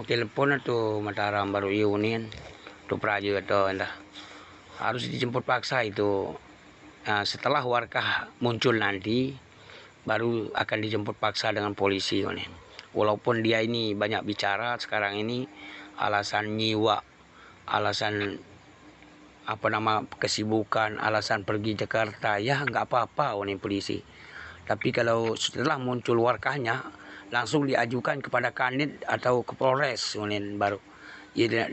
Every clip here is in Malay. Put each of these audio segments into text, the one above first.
telepon atau Mataram baru iunin tu praja atau entah harus dijemput paksa itu. Setelah warkah muncul nanti baru akan dijemput paksa dengan polisi onen. Walaupun dia ini banyak bicara sekarang ini alasan nyiwa, alasan kesibukan, alasan pergi Jakarta, ya nggak apa-apa onen polisi. Tapi kalau setelah muncul warkahnya langsung diajukan kepada Kanit atau ke Polres onen baru ya,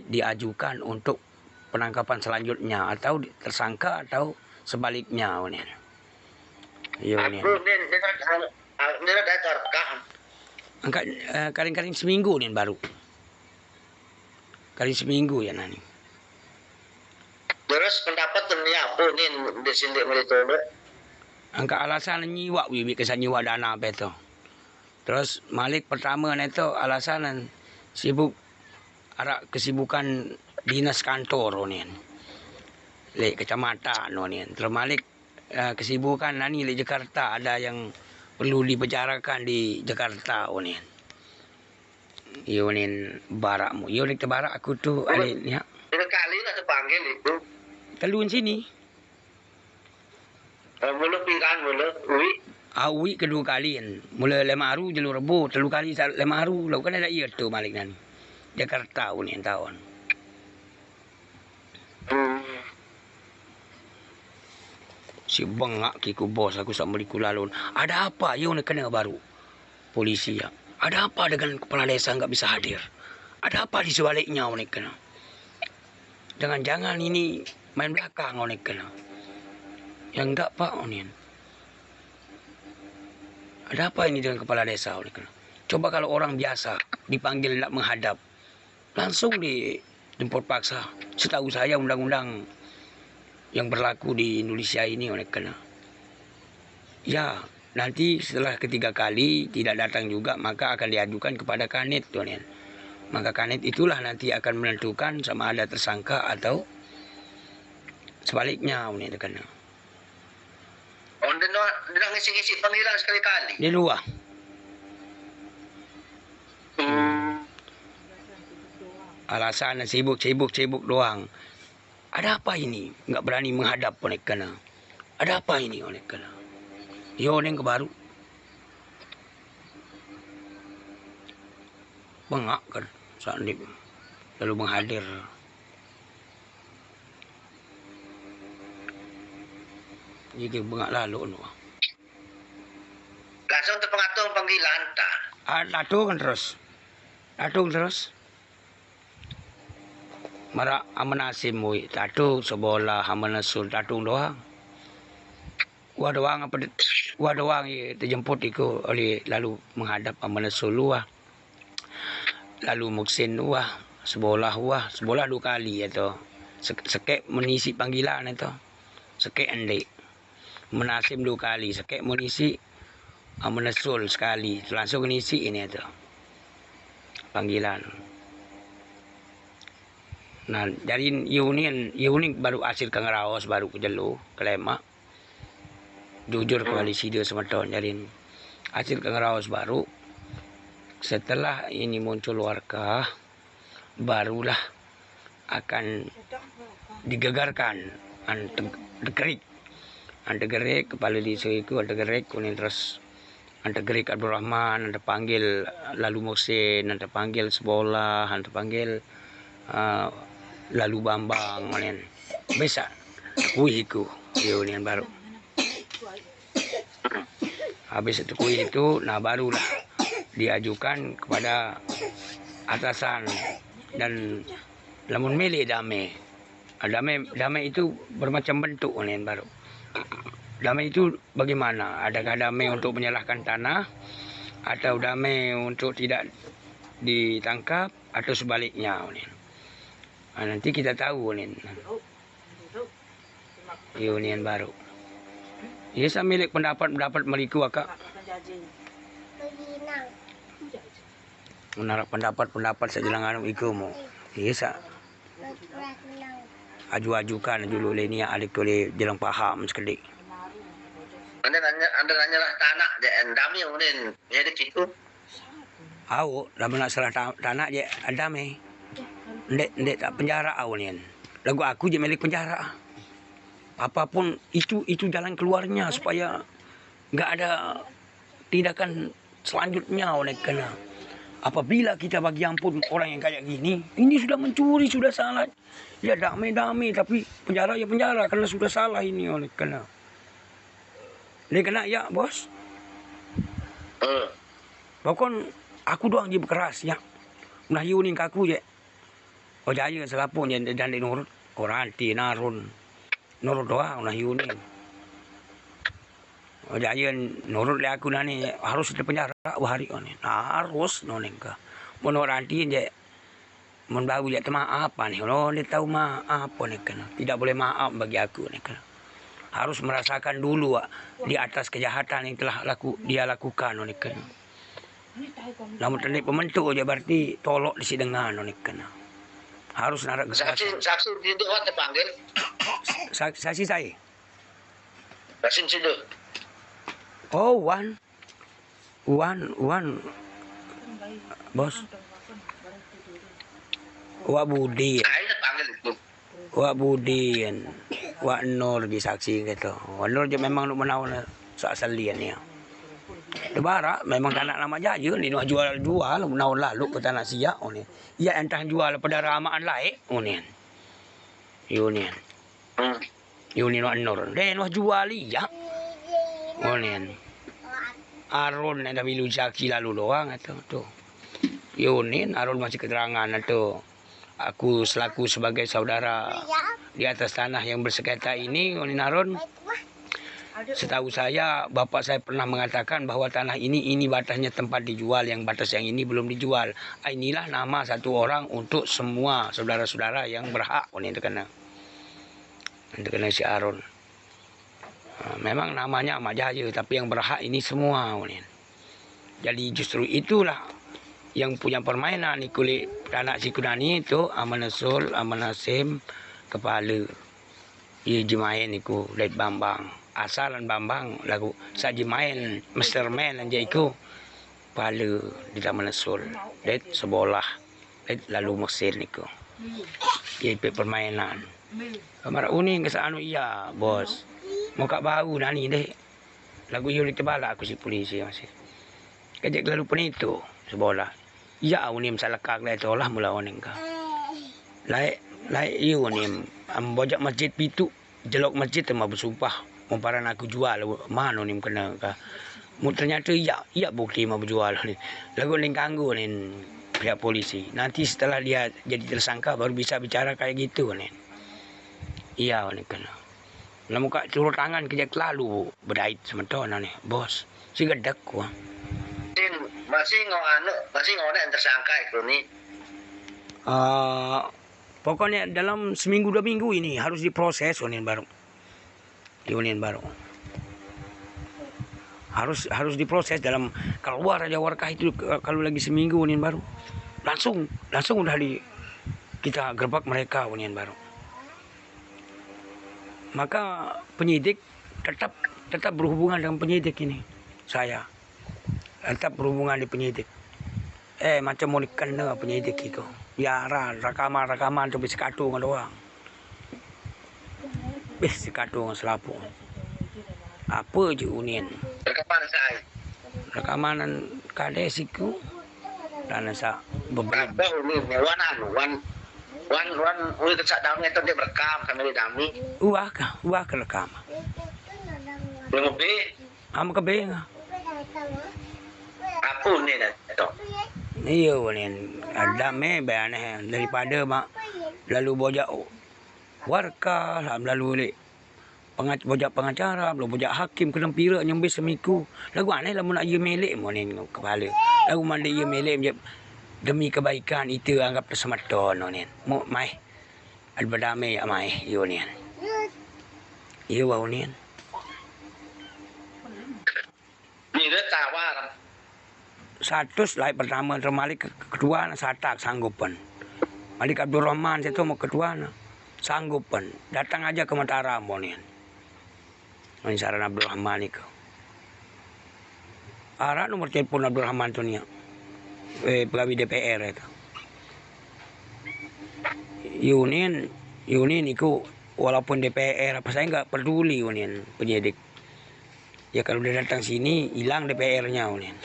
diajukan untuk penangkapan selanjutnya atau tersangka atau sebaliknya onen. Iya onen. Angkat karing-karing seminggu nih baru. Karing seminggu ya nani. Terus pendapat ni apa ni di sini mereka? Angkat alasan nyiwa bibi kesan nyiwa dana beto. Terus Malik pertama neto alasan sibuk kesibukan dinas kantor onen. Le kecamatan onen. Terus Malik kesibukan nani di Jakarta ada yang perlu dibicarakan di Jakarta onen. Yonin barakmu. Yonin tebarak aku tu aliknya. Kali nak terpanggil itu. Telun sini. Mula pinggan mula uwi. Uwi kedua kali kan. Mula lemaru jalur Rebo, telu kali lemaru. Lalu kan ada iya tu Malik nan. Jakarta onen tahun. Si bengak kiku bos aku sak meliku lalun. Ada apa yo nak kena baru? Polisi ya. Ada apa dengan kepala desa enggak bisa hadir? Ada apa di sebaliknya onek kena? Jangan-jangan ini main belakang onek kena. Yang enggak Pak onen. Ada apa ini dengan kepala desa onek kena? Coba kalau orang biasa dipanggil nak menghadap, langsung dijemput paksa. Setahu saya undang-undang yang berlaku di Indonesia ini oleh kena. Ya, nanti setelah ketiga kali tidak datang juga maka akan diajukan kepada Kanit tuan. Maka Kanit itulah nanti akan menentukan sama ada tersangka atau sebaliknya ini kena. Oh, dia ngisi-ngisi panggilan sekali-kali. Di luar. Alasan sibuk doang. Ada apa ini? Enggak berani menghadap oleh kena. Ada apa ini oleh kena? Yo neng ke baru. Bengak kan saat ini lalu menghadir. Jadi bengak lalu no. Langsung terpengatung panggilan tak? Datung terus. Mara amanasim mui tatung sebola amanasul tatung doang. Wah doang terjemput iku oleh lalu menghadap amanasul luah. Lalu muksin luah sebola dua kali atau sekek menisi panggilan itu. Sekek endek. Menasim dua kali, sekek menisi amanasul sekali. Langsung ngisi ini itu. Panggilan. Nah, dari Yunin baru hasil ke ngeraos, baru ke jelu, ke lemak. Jujur kembali sido semeton, dari hasil ke ngeraos baru. Setelah ini muncul warkah, barulah akan digegarkan. Antegerik kepala desa itu antegerik, kuning terus antegerik Abdul Rahman, ante panggil lalu Musin, ante panggil Sebola, ante panggil lalu Bambang manen bisa kuihiku diunian baru habis itu kuih itu nah barulah diajukan kepada atasan dan lamun milih damai itu bermacam bentuk unian baru damai itu bagaimana adakah damai untuk menyalahkan tanah atau damai untuk tidak ditangkap atau sebaliknya unian. Nanti kita tahu nih. Unian baru. Ia saya milik pendapat meliku akak. Menarik pendapat sejelangan ikumu. Ia sa aju-ajukan dulu ini alik oleh jelang paham sekali. Anda nanya lah tanah dan dami yang jadi gitu. Au, dah nak serah tanah je ada me. Ndek tak penjara au ni. Lagu aku je milik penjara. Apapun itu jalan keluarnya supaya enggak ada tindakan selanjutnya oleh kena. Apabila kita bagi ampun orang yang kayak gini, ini sudah mencuri, sudah salah. Ya damai-damai tapi penjara ya penjara karena sudah salah ini oleh kena. Dia kena ya, bos. Pokon aku doang je berkeras ya. Nah yu ni kaku je. Oh jaya selapun je dan di nurut orang ti narun. Nurut doang nah yu ni. Oh jaya nurut le aku nani harus di penjara hari ni. Harus nonengka. Mun orang ti je mun bau je maaf ni. Kalau dia tahu maaf ni kena. Tidak boleh maaf bagi aku ni kena. Harus merasakan dulu di atas kejahatan yang telah dia lakukan ni kena. Namun tadi pembentuk je berarti tolok di sidengan ni kena. Harus narak saksi itu kan dipanggil. Saksi saya. Saksi itu. Oh, Wan, bos. Wak Budi. Saya dipanggil itu. Wak Budi, Wak Nur di saksi gitu. Wak Nur je memang nak menawan asalian ya. Debara memang tak nak nama jaya ni nak jual menawan lalu ke tanah siak ni. Ia entah jual pada ramaan lain ni. Union. Union Wak Nur. Dia nak jual ya. Ni. Arun ada bilu saksi lalu doang atau tu. Union Arun masih keterangan tu. Aku selaku sebagai saudara di atas tanah yang bersengketa ini, Onin Arun. Setahu saya, bapak saya pernah mengatakan bahawa tanah ini batasnya tempat dijual, yang batas yang ini belum dijual. Inilah nama satu orang untuk semua saudara-saudara yang berhak. Ini terkena si Arun. Memang namanya Ahmad Jaya, tapi yang berhak ini semua. Jadi justru itulah yang punya permainan ni kulit anak si Kunani itu Aman Nasul, Aman Nasim, kepala. Ia jemain iku Lait Bambang. Asalan Bambang lagu saji main masterman aja iku kepala di Taman Nasul. Lait sebelah. Lait lalu mesin iku. Ia permainan. Kamar uning ke anu iya, bos. Muka bau nani deh. Lagu Yuli tebala aku si polisi masih. Kejak lalu penitu sebelah. Ya unim salakak le tolah mula oning ka. Lai iu unim bojak masjid pitu jelok masjid tema bersumpah memparan aku jual mana unim kena ka. Ternyata ya bukti mau berjual ni. Lagu ning kanggu ni pihak polisi. Nanti setelah dia jadi tersangka baru bisa bicara kayak gitu ni. Iya ni kena. Lah muka turun tangan kejak lalu berdait sementara ni bos. Si gedak ku. Masih ngono yang tersangka itu nih. Pokoknya dalam seminggu 2 minggu ini harus diproses Union baru. Di Union baru. Harus diproses dalam keluar aja warkah itu kalau lagi seminggu Union baru. Langsung udah kita gerbak mereka Union baru. Maka penyidik tetap berhubungan dengan penyidik ini. Saya tetap berhubungan di penyidik. Macam mau dikena penyidik itu. Ya rakaman tu bisa katung doang. Bisa katung selapu. Apa je Union? Rekaman saya. Rakaman kadesiku dan sa beberapa. Apa ini wan udah kesak dalam itu dia berekam sambil dami. Uah ke rekam. Lebih. Am ke beng. Apa ni dah tu? Iya Union. Ada bayane daripada mak lalu bojak warga lalu bojak pengacara belum bojak hakim kena pira nyambi semiku lagu aneh lamun nak ye melek monen kepala lagu mandi ye melek demi kebaikan itu anggap semata nonen mu mai al berdamai mai Union iya wa Union Ni dia tawar. satu slide pertama termalik kedua satak sanggupan Malik Abdul Rahman itu mau kedua sanggupan datang aja ke Mataram Union ini saran Abdul Rahman itu arah nomor telepon Abdul Rahman tu ni pegawai DPR itu. Yunin itu walaupun DPR apa saya nggak peduli Yunin penyidik. Ya kalau dia datang sini hilang DPR-nya Yunin.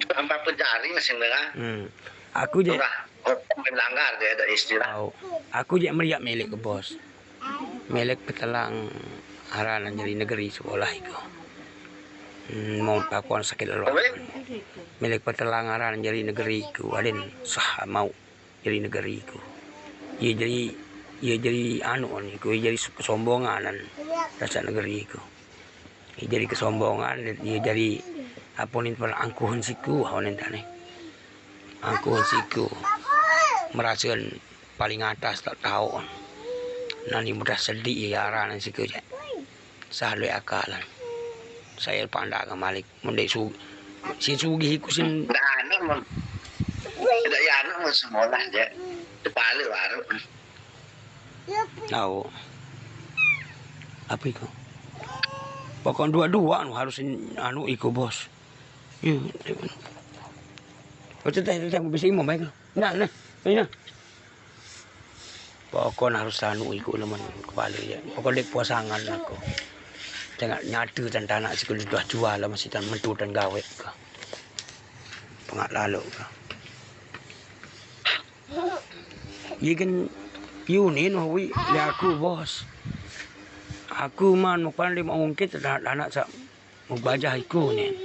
Tanpa pencari sebenarnya. Aku je melanggar dia ada istilah. Aku je meriak milik ke bos. Milik petelang aranan jadi negeri sekolah itu. Mau takuan sakit lalu. Milik petelang aranan jadi negeri ku aden sah mau jadi negeri ku. Ia jadi anu ni ku jadi kesombongan rasa negeri ku. Ia jadi kesombongan ia jadi apa ni angkuhan siku hawan tane. Angkuhan siku merasa paling atas tak tahu. Nani mudah sedih ya aranan siku je. Sah lu akalan. Saya pandang ke Malik mendek si sugih ku sin anak tidak ya anak mau sekolah je kepala baru tahu apa itu pokok dua-dua harus anu iku bos teh bisa imam baik nah pokok harus anu iku leman kepala ya pokok dek puasangan aku tengah nyatu dan tanah sekolah sudah jual lah masih dan mentu dan gawe ke pengak lalu ke iya kan Yunin hui ya aku bos aku man mau pandai mau ungkit anak sak mau baca iku ni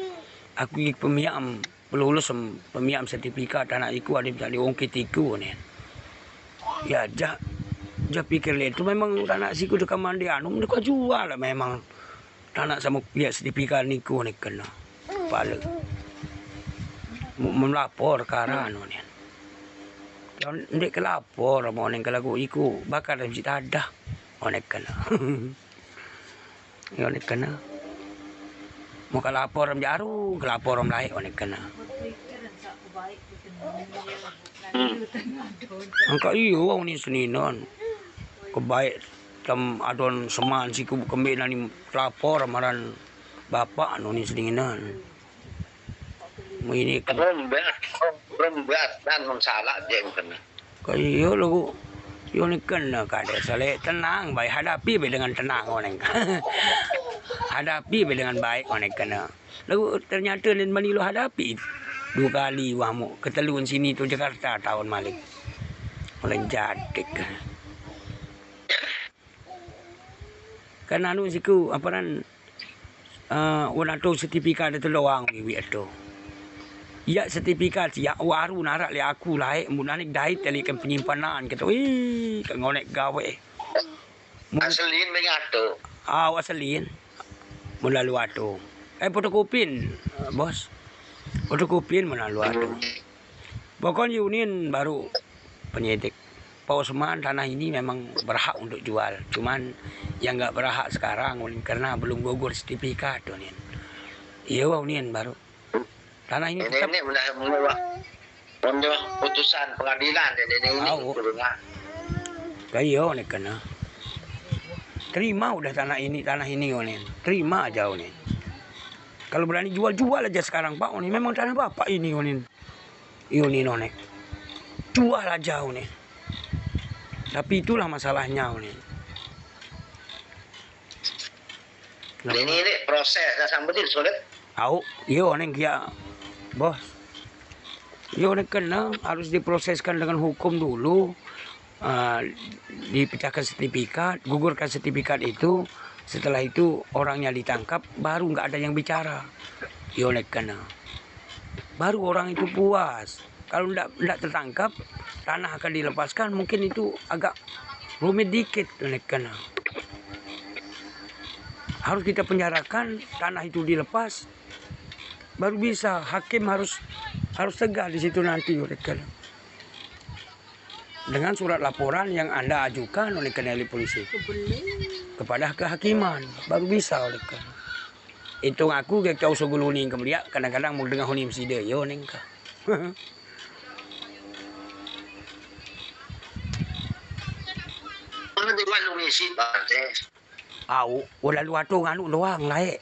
aku ik pemiam pelulus pemiam sertifikat anak iku ada bisa diungkit iku ni ya ja pikir itu memang anak siku dekat mandi anu mereka jual lah memang anak sama pihak sertifikat niku ni kena kepala melapor ke arah anu ni ndek kelapor mau neng kalau iku bakal ada mesti ada onek kena onek kena mau kelapor jaru kelapor lain onek kena angka iyo ni seninon kebaik tam adon seman siku kembe nani lapor amaran bapak anu ni sedinginan ini rembat dan salah je kena kayo lagu yo ni kena kade sale tenang baik hadapi dengan tenang oneng hadapi dengan baik oneng kena lagu ternyata lain bani lo hadapi 2 kali wahmu keteluan sini tu Jakarta tahun Malik oleh jadik kan anu siku aparan wana tu sertifikat itu doang wi itu ya sertifikat ya waru narak le aku laik munanik dait tali kan penyimpanan kata wih kan ngonek gawe asalin mengato asalin mulalu atu fotokopin bos fotokopin mulalu atu pokoknya Yunin baru penyidik Pak Osman tanah ini memang berhak untuk jual. Cuman yang nggak berhak sekarang karena belum gugur sertifikat tuh nih. Iya wah nih baru. Tanah ini tetap ini udah putusan pengadilan ini kayo nih kena. Terima udah tanah ini nih. Terima aja nih. Kalau berani jual aja sekarang Pak nih. Memang tanah Bapak ini nih. Iyo nih nonek. Jual aja nih. Tapi itulah masalahnya nih. Ini proses sampai sulit. Au, iyo neng kia, bos. Iyo neng kena harus diproseskan dengan hukum dulu. Dipecahkan sertifikat, gugurkan sertifikat itu. Setelah itu orangnya ditangkap, baru nggak ada yang bicara. Iyo neng kena. Baru orang itu puas. Kalau tidak tertangkap, tanah akan dilepaskan, mungkin itu agak rumit dikit. Karena harus kita penjarakan, tanah itu dilepas, baru bisa. Hakim harus tegas di situ nanti. Dengan surat laporan yang Anda ajukan oleh kanali polisi kepada kehakiman, baru bisa oleh karena. Itu aku kayak kau seguluning kemudian kadang-kadang mau dengar hunim sida yo nengka. Wala luatong anu doang lae.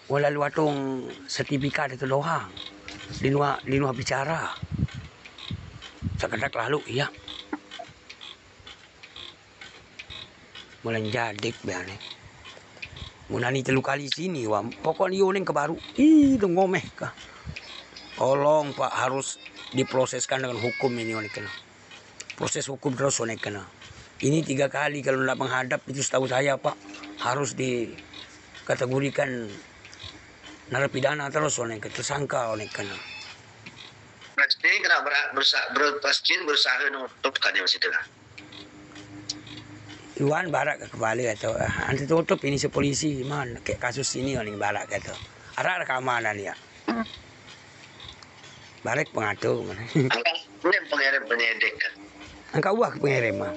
Wala luatong sertifikat itu doang. Linua bicara. Sekedak lalu iya. Mulai jadik biane. Munani telu kali sini wah. Pokoknya yoning ke baru. Ih, itu ngomeh kah. Tolong Pak harus diproseskan dengan hukum ini oleh kena. Proses hukum terus oleh kena. Ini 3 kali kalau tidak menghadap itu setahu saya Pak harus dikategorikan narapidana terus oleh tersangka oleh kena. Pasti kena berusaha nutup kan yang situ lah. Iwan barak ke kembali atau nanti tutup ini si polisi man kayak kasus ini orang barak kata. Ada rekaman ya. Balik pengatur mana. Ini pengirim penyidik kan. Angka uang ke pengirim mah.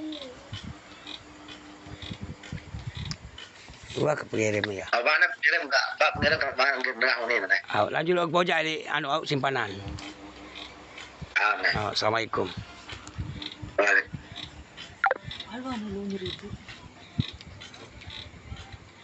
Uang ke pengirim ya. Mana pengirim enggak? Pak pengirim kemana ini mana? Lanjut lo bocah di simpanan. Amin. Assalamualaikum. Balik. Halo, 10.000.